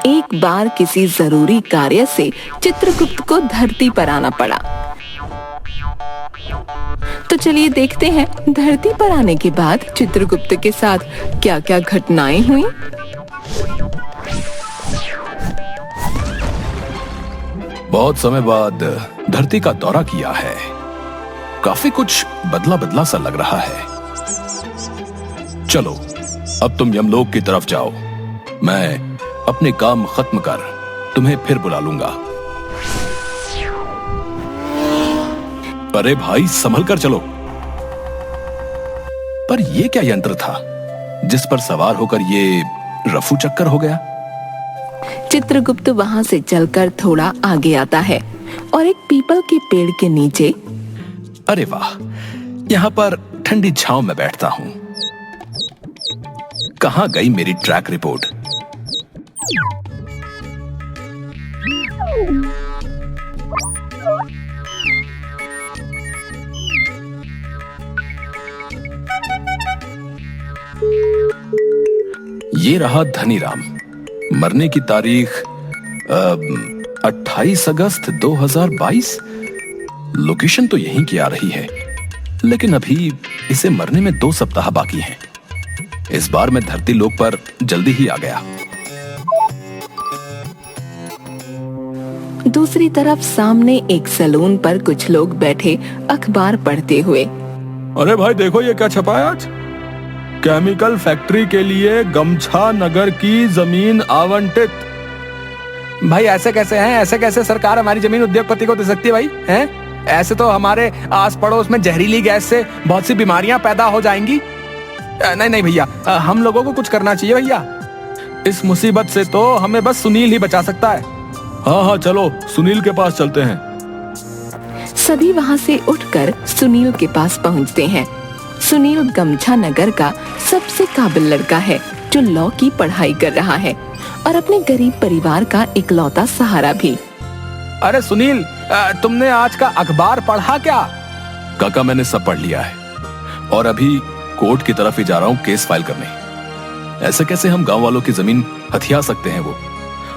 एक बार किसी जरूरी कार्य से चित्रगुप्त को धरती पर आना पड़ा। तो चलिए देखते हैं धरती पर आने के बाद चित्रगुप्त के साथ क्या-क्या घटनाएं हुई। बहुत समय बाद धरती का दौरा किया है। काफी कुछ बदला बदला सा लग रहा है। चलो अब तुम यमलोक की तरफ जाओ। मैं अपने काम खत्म कर तुम्हें फिर बुला लूंगा। अरे भाई संभल कर चलो। पर यह क्या यंत्र था जिस पर सवार होकर ये रफू चक्कर हो गया? चित्रगुप्त वहां से चलकर थोड़ा आगे आता है और एक पीपल के पेड़ के नीचे। अरे वाह, यहाँ पर ठंडी छांव में बैठता हूँ। कहाँ गई मेरी ट्रैक रिपोर्ट? ये रहा धनीराम। मरने की तारीख 28 अगस्त 2022। लोकेशन तो यहीं की आ रही है, लेकिन अभी इसे मरने में 2 सप्ताह बाकी हैं। इस बार मैं धरती लोक पर जल्दी ही आ गया। दूसरी तरफ सामने एक सैलून पर कुछ लोग बैठे अखबार पढ़ते हुए। अरे भाई देखो ये क्या छपा है आज। केमिकल फैक्ट्री के लिए गमछा नगर की जमीन आवंटित। भाई ऐसे कैसे हैं? ऐसे कैसे सरकार हमारी जमीन उद्योगपति को दे सकती है भाई? हैं? ऐसे तो हमारे आस पड़ोस में जहरीली गैस से बहुत सी बीमारियां पैदा हो जाएंगी। नहीं नहीं भैया, हम लोगों को कुछ करना चाहिए भैया। इस मुसीबत से तो हमें बस सुनील ही बचा सकता है। हाँ हाँ चलो सुनील के पास चलते हैं। सभी वहाँ से उठकर सुनील के पास पहुँचते हैं। सुनील गमछा नगर का सबसे काबिल लड़का है जो लॉ की पढ़ाई कर रहा है और अपने गरीब परिवार का इकलौता सहारा भी। अरे सुनील, तुमने आज का अखबार पढ़ा क्या? काका मैंने सब पढ़ लिया है और अभी कोर्ट की तरफ ही जा रहा हूँ केस फाइल करने। ऐसे कैसे हम गांव वालों की जमीन हथिया सकते हैं वो,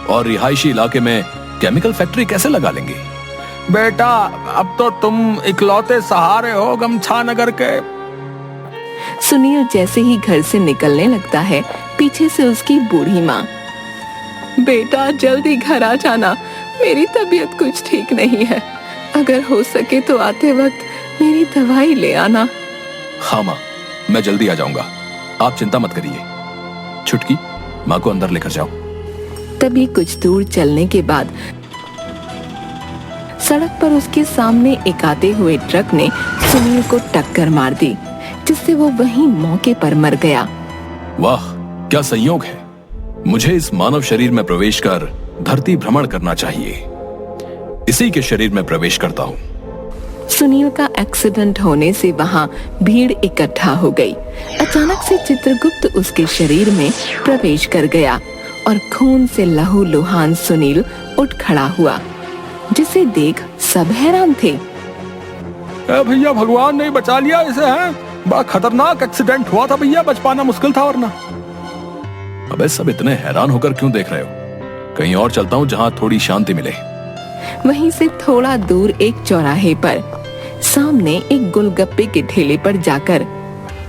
और रिहायशी इलाके में केमिकल फैक्ट्री कैसे लगा लेंगे? बेटा अब तो तुम इकलौते सहारे हो गमछा नगर के। सुनील जैसे ही घर से निकलने लगता है, पीछे से उसकी बूढ़ी माँ, बेटा जल्दी घर आ जाना, मेरी तबीयत कुछ ठीक नहीं है। अगर हो सके तो आते वक्त मेरी दवाई ले आना। हाँ माँ, मैं जल्दी आ जाऊंगा, आप चिंता मत करिए। छुटकी, माँ को अंदर लेकर जाओ। तभी कुछ दूर चलने के बाद सड़क पर उसके सामने एक आते हुए ट्रक ने सुनील को टक्कर मार दी, जिससे वो वहीं मौके पर मर गया। वाह क्या संयोग है। मुझे इस मानव शरीर में प्रवेश कर धरती भ्रमण करना चाहिए। इसी के शरीर में प्रवेश करता हूँ। सुनील का एक्सीडेंट होने से वहाँ भीड़ इकट्ठा हो गई। अचानक से चित्रगुप्त उसके शरीर में प्रवेश कर गया और खून से लहूलुहान सुनील उठ खड़ा हुआ, जिसे देख सब हैरान थे। भैया भगवान ने बचा लिया इसे। है बड़ा खतरनाक एक्सीडेंट हुआ था भैया, बच पाना मुश्किल था वरना। अबे सब इतने हैरान होकर क्यों देख रहे हो? कहीं और चलता हूँ जहाँ थोड़ी शांति मिले। वहीं से थोड़ा दूर एक चौराहे पर सामने एक गोलगप्पे के ठेले पर जाकर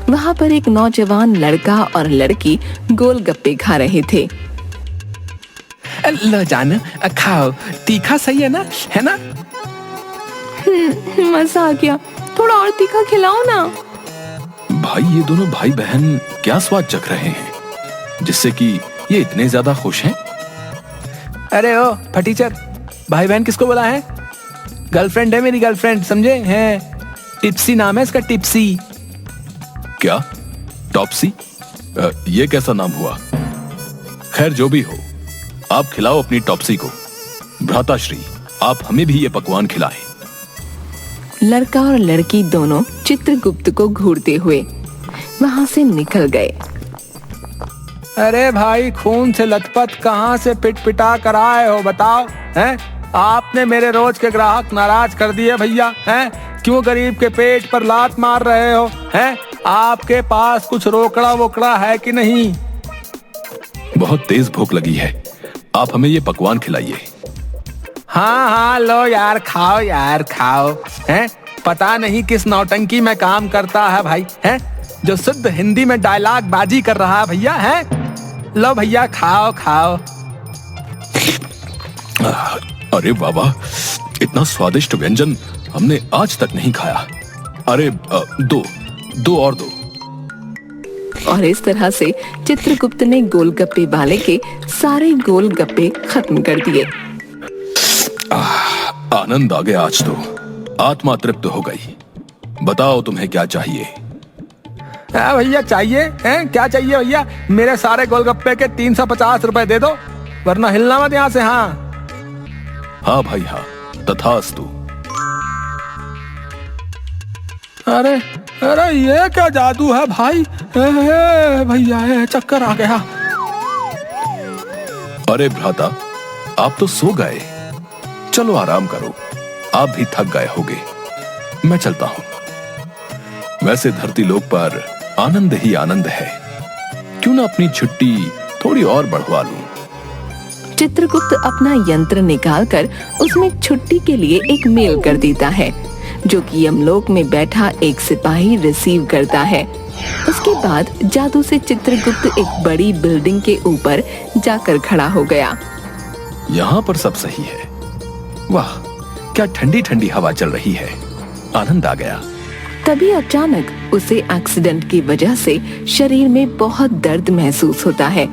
वहाँ पर एक नौजवान लड़का और लड़की गोलगप्पे खा रहे थे। लो जान, खाओ, तीखा सही है ना? है ना? मजा आ गया, थोड़ा और तीखा खिलाओ ना। भाई ये दोनों भाई बहन क्या स्वाद चख रहे हैं जिससे कि ये इतने ज्यादा खुश हैं? अरे ओ फटीचर, भाई बहन किसको बोला है? गर्लफ्रेंड है मेरी, गर्लफ्रेंड, समझे? हैं टिप्सी नाम है इसका, टिप्सी। क्या टॉप्सी? ये कैसा नाम हुआ? खैर जो भी हो, आप खिलाओ अपनी टॉप्सी को। भ्राताश्री, आप हमें भी ये पकवान खिलाएं। लड़का और लड़की दोनों चित्रगुप्त को घूरते हुए वहां से निकल गए। अरे भाई खून से लथपथ कहाँ से पिटा कर आए हो बताओ? हैं? आपने मेरे रोज के ग्राहक नाराज कर दिए भैया। हैं? क्यों गरीब के पेट पर लात मार रहे हो? हैं? आपके पास कुछ रोकड़ा वोकड़ा है कि नहीं? बहुत तेज भूख लगी है, आप हमें ये पकवान खिलाइए। हाँ हाँ, लो यार, खाओ यार, खाओ। हैं, पता नहीं किस नौटंकी में काम करता है भाई, हैं, जो शुद्ध हिंदी में डायलॉग बाजी कर रहा है भैया, हैं। लो भैया, खाओ खाओ। अरे वाह वाह, इतना स्वादिष्ट व्यंजन हमने आज तक नहीं खाया। अरे दो और दो। और इस तरह से चित्रगुप्त ने गोलगप्पे वाले के सारे गोलगप्पे खत्म कर दिए। आनंद आ गया आज तो, आत्मा तृप्त हो गई। बताओ तुम्हें क्या चाहिए? भैया चाहिए, हैं, क्या चाहिए भैया? मेरे सारे गोलगप्पे के 350 रुपए दे दो, वरना हिलना मत यहाँ से। हाँ भाई हाँ, तथास्तु। अरे अरे, ये क्या जादू है भाई? भैया, चक्कर आ गया। अरे भ्राता, आप तो सो गए। चलो आराम करो, आप भी थक गए होगे। मैं चलता हूं। वैसे धरती लोक पर आनंद ही आनंद है, क्यों ना अपनी छुट्टी थोड़ी और बढ़वा लूं। चित्रगुप्त अपना यंत्र निकालकर उसमें छुट्टी के लिए एक मेल कर देता है, जो कि यमलोक में बैठा एक सिपाही रिसीव करता है। उसके बाद जादू से चित्रगुप्त एक बड़ी बिल्डिंग के ऊपर जाकर खड़ा हो गया। यहाँ पर सब सही है। वाह, क्या ठंडी ठंडी हवा चल रही है, आनंद आ गया। तभी अचानक उसे एक्सीडेंट की वजह से शरीर में बहुत दर्द महसूस होता है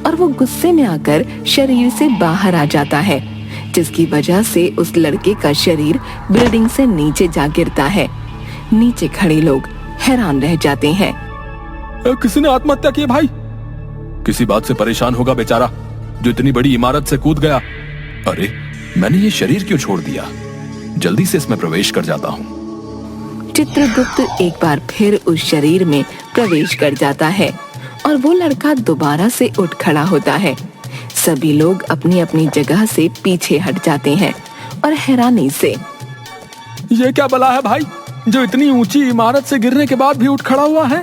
और वो गुस्से में आकर शरीर से बाहर आ जाता है, जिसकी वजह से उस लड़के का शरीर बिल्डिंग से नीचे जा गिरता है। नीचे खड़े लोग हैरान रह जाते हैं। किसी ने आत्महत्या की भाई? किसी बात से परेशान होगा बेचारा, जो इतनी बड़ी इमारत से कूद गया। अरे, मैंने ये शरीर क्यों छोड़ दिया? जल्दी से इसमें प्रवेश कर जाता हूँ। चित्रगुप्त एक बार फिर उस शरीर में प्रवेश कर जाता है और वो लड़का दोबारा से उठ खड़ा होता है। सभी लोग अपनी अपनी जगह से पीछे हट जाते हैं और हैरानी से, ये क्या बला है भाई, जो इतनी ऊंची इमारत से गिरने के बाद भी उठ खड़ा हुआ है?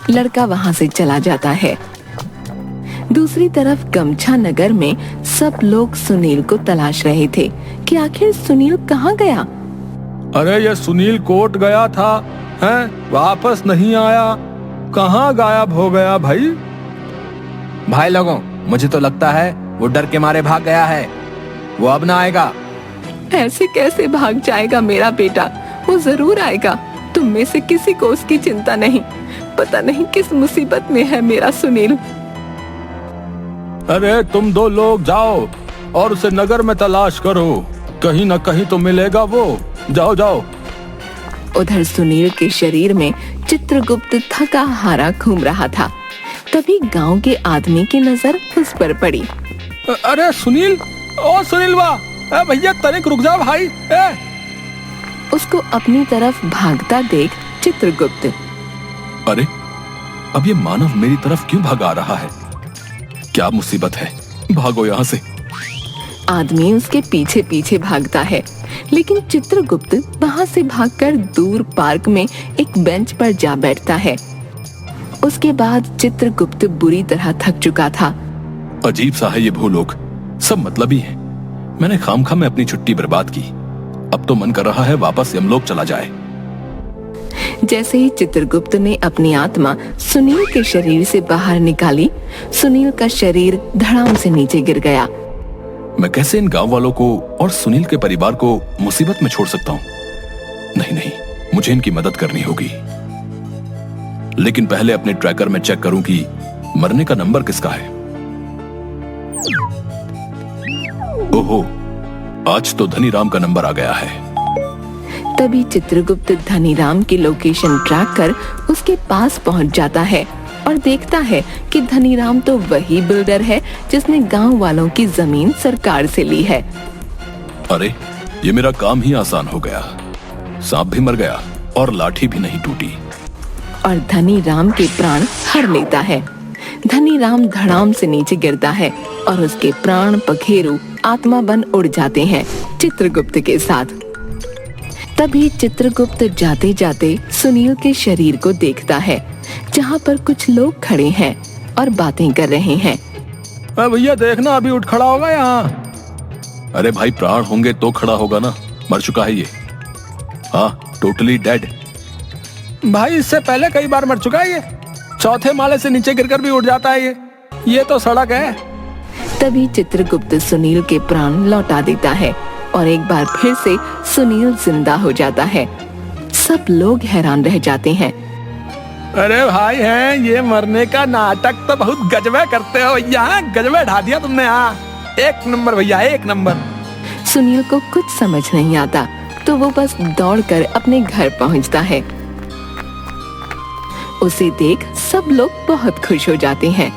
लड़का वहाँ से चला जाता है। दूसरी तरफ गमछा नगर में सब लोग सुनील को तलाश रहे थे कि आखिर सुनील कहाँ गया। अरे, ये सुनील कोर्ट गया था, हैं, वापस नहीं आया, कहाँ गायब हो गया भाई? भाई लोगों, मुझे तो लगता है वो डर के मारे भाग गया है, वो अब ना आएगा। ऐसे कैसे भाग जाएगा मेरा बेटा? वो जरूर आएगा। तुम में से किसी को उसकी चिंता नहीं। पता नहीं किस मुसीबत में है मेरा सुनील। अरे, तुम दो लोग जाओ और उसे नगर में तलाश करो, कहीं न कहीं तो मिलेगा वो। जाओ जाओ। उधर सुनील के शरीर में चित्रगुप्त थका हारा घूम रहा था। तभी गांव के आदमी की नजर उस पर पड़ी। अरे सुनील, ओ सुनील वाह, भैया तनिक रुक जा भाई। उसको अपनी तरफ भागता देख चित्रगुप्त, अरे, अब ये मानव मेरी तरफ क्यों भागा रहा है? क्या मुसीबत है? भागो यहाँ से। आदमी उसके पीछे पीछे भागता है, लेकिन चित्रगुप्त वहाँ से भागकर दूर पार्क में एक बेंच पर जा बैठता है। उसके बाद चित्रगुप्त बुरी तरह थक चुका था। अजीब सा है ये भूलोक, सब मतलबी है। मैंने खामखा में अपनी छुट्टी बर्बाद की। अब तो मन कर रहा है वापस यमलोक चला जाए। जैसे ही चित्रगुप्त ने अपनी आत्मा सुनील के शरीर से बाहर निकाली, सुनील का शरीर धड़ाम से नीचे गिर गया। मैं कैसे इन गांव वालों को और सुनील के परिवार को मुसीबत में छोड़ सकता हूँ? नहीं नहीं, मुझे इनकी मदद करनी होगी। लेकिन पहले अपने ट्रैकर में चेक करूं कि मरने का नंबर किसका है। ओहो, आज तो धनीराम का नंबर आ गया है। तभी चित्रगुप्त धनीराम की लोकेशन ट्रैक कर उसके पास पहुंच जाता है और देखता है कि धनीराम तो वही बिल्डर है जिसने गांव वालों की जमीन सरकार से ली है। अरे, ये मेरा काम ही आसान हो गया। सांप भी मर गया और लाठी भी नहीं टूटी। और धनीराम के प्राण हर लेता है। धनीराम धड़ाम से नीचे गिरता है और उसके प्राण पखेरु आत्मा बन उड़ जाते हैं चित्रगुप्त के साथ। तभी चित्रगुप्त जाते जाते सुनील के शरीर को देखता है, जहाँ पर कुछ लोग खड़े हैं और बातें कर रहे हैं। भैया देखना अभी उठ खड़ा होगा यहाँ। अरे भाई प्राण होंगे तो खड़ा होगा ना, मर चुका है ये। हाँ, टोटली डेड। भाई इससे पहले कई बार मर चुका है ये, चौथे माले से नीचे गिरकर भी उठ जाता है ये तो सड़क है। तभी चित्रगुप्त सुनील के प्राण लौटा देता है और एक बार फिर से सुनील जिंदा हो जाता है। सब लोग हैरान रह जाते हैं। अरे भाई हैं ये मरने का नाटक तो बहुत गजबे करते हो भैया, गजबे ढा दिया तुमने। हाँ, एक नंबर भैया, एक नंबर। सुनील को कुछ समझ नहीं आता तो वो बस दौड़कर अपने घर पहुंचता है। उसे देख सब लोग बहुत खुश हो जाते हैं।